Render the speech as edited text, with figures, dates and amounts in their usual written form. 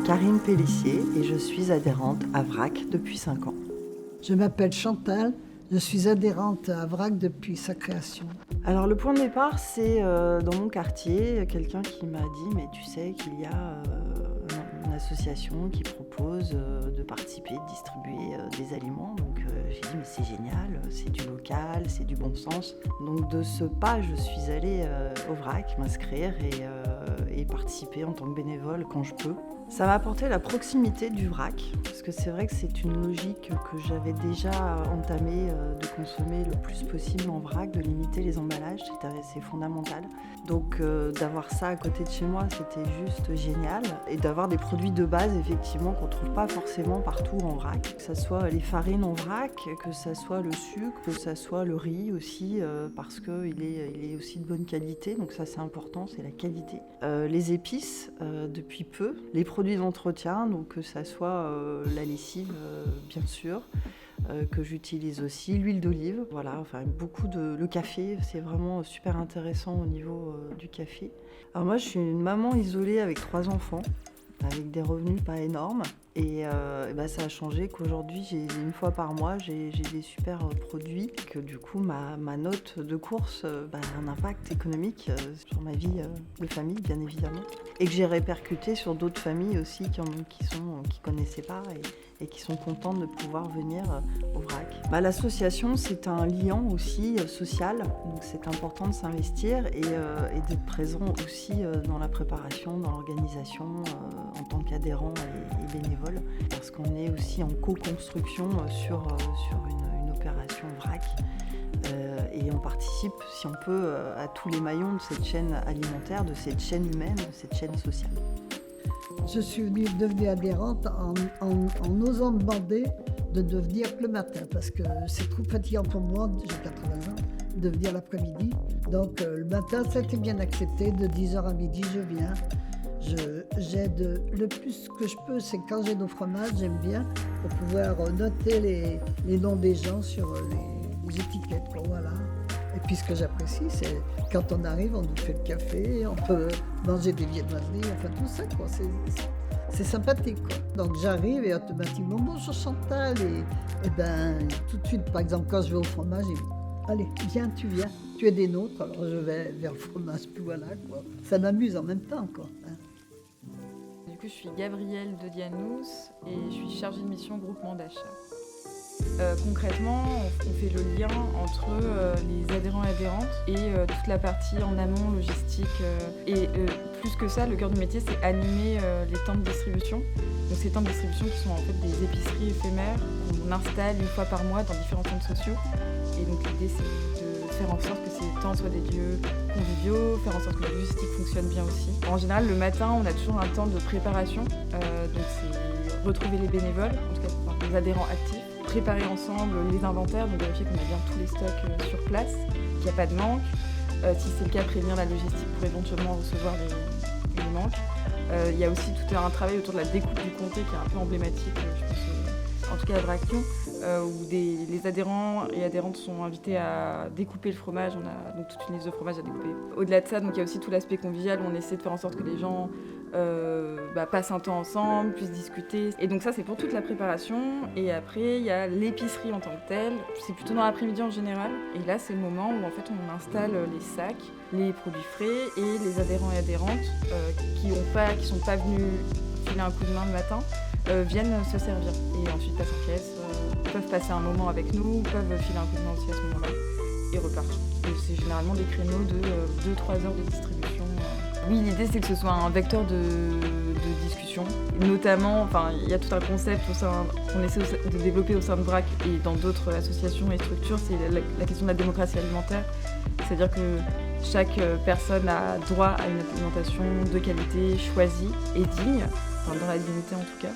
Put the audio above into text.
Karine Pellissier et je suis adhérente à VRAC depuis 5 ans. Je m'appelle Chantal, je suis adhérente à VRAC depuis sa création. Alors le point de départ, c'est dans mon quartier, quelqu'un qui m'a dit « mais tu sais qu'il y a une association qui propose de participer, de distribuer des aliments ». Donc j'ai dit « mais c'est génial, c'est du local, c'est du bon sens ». Donc de ce pas, je suis allée au VRAC m'inscrire et participer en tant que bénévole quand je peux. Ça m'a apporté la proximité du vrac, parce que c'est vrai que c'est une logique que j'avais déjà entamée de consommer le plus possible en vrac, de limiter les emballages, c'est fondamental. Donc d'avoir ça à côté de chez moi, c'était juste génial. Et d'avoir des produits de base, effectivement, qu'on ne trouve pas forcément partout en vrac. Que ce soit les farines en vrac, que ce soit le sucre, que ce soit le riz aussi, parce qu'il est aussi de bonne qualité, donc ça c'est important, c'est la qualité. Les épices, depuis peu, les produits d'entretien, donc que ça soit la lessive, bien sûr, que j'utilise aussi, l'huile d'olive, voilà, enfin le café, c'est vraiment super intéressant au niveau du café. Alors moi, je suis une maman isolée avec 3 enfants, avec des revenus pas énormes. Et ça a changé qu'aujourd'hui, une fois par mois, j'ai des super produits. Que du coup, ma note de course a un impact économique sur ma vie de famille, bien évidemment. Et que j'ai répercuté sur d'autres familles aussi qui connaissaient pas et qui sont contentes de pouvoir venir au VRAC. L'association, c'est un liant aussi social, donc c'est important de s'investir et d'être présent aussi dans la préparation, dans l'organisation, en tant qu'adhérent et bénévole, parce qu'on est aussi en co-construction sur une opération VRAC et on participe, si on peut, à tous les maillons de cette chaîne alimentaire, de cette chaîne humaine, de cette chaîne sociale. Je suis devenue adhérente en osant demander de venir le matin, parce que c'est trop fatigant pour moi, j'ai 80 ans, de venir l'après-midi. Donc le matin, ça a été bien accepté, de 10h à midi, je viens. J'aide le plus que je peux, c'est quand j'ai nos fromages, j'aime bien, pour pouvoir noter les noms des gens sur les étiquettes, quoi, voilà. Et puis ce que j'apprécie, c'est quand on arrive, on nous fait le café, on peut manger des viennoiseries, enfin tout ça, quoi. C'est sympathique, quoi. Donc j'arrive et automatiquement, bonjour Chantal, et tout de suite, par exemple, quand je vais au fromage, il me dit, allez, viens, tu es des nôtres, alors je vais vers le fromage, puis voilà, quoi. Ça m'amuse en même temps, quoi. Du coup, je suis Gabrielle de Dianous et je suis chargée de mission groupement d'achat. Concrètement, on fait le lien entre les adhérents et adhérentes et toute la partie en amont, logistique. Plus que ça, le cœur du métier, c'est animer les temps de distribution. Donc ces temps de distribution qui sont en fait des épiceries éphémères qu'on installe une fois par mois dans différents centres sociaux. Et donc l'idée, c'est de faire en sorte que ces temps soient des lieux conviviaux, faire en sorte que la logistique fonctionne bien aussi. En général, le matin, on a toujours un temps de préparation. Donc c'est retrouver les bénévoles, en tout cas les adhérents actifs, préparer ensemble les inventaires, donc vérifier qu'on a bien tous les stocks sur place, qu'il n'y a pas de manque. Si c'est le cas, prévenir la logistique pour éventuellement recevoir les manques. Il y a aussi tout un travail autour de la découpe du comté qui est un peu emblématique, je pense, en tout cas à Vraction, où les adhérents et adhérentes sont invités à découper le fromage. On a donc toute une liste de fromages à découper. Au-delà de ça, donc, il y a aussi tout l'aspect convivial où on essaie de faire en sorte que les gens passent un temps ensemble, puissent discuter. Et donc ça, c'est pour toute la préparation. Et après, il y a l'épicerie en tant que telle. C'est plutôt dans l'après-midi en général. Et là, c'est le moment où en fait, on installe les sacs, les produits frais et les adhérents et adhérentes qui sont pas venus filer un coup de main le matin viennent se servir. Et ensuite passent en caisse, peuvent passer un moment avec nous, peuvent filer un coup de main aussi à ce moment-là et repartent. Et c'est généralement des créneaux de 2-3 heures de distribution. Oui, l'idée c'est que ce soit un vecteur de discussion. Notamment, il y a tout un concept qu'on essaie de développer au sein de VRAC et dans d'autres associations et structures, c'est la question de la démocratie alimentaire. C'est-à-dire que chaque personne a droit à une alimentation de qualité choisie et digne, dans la dignité en tout cas.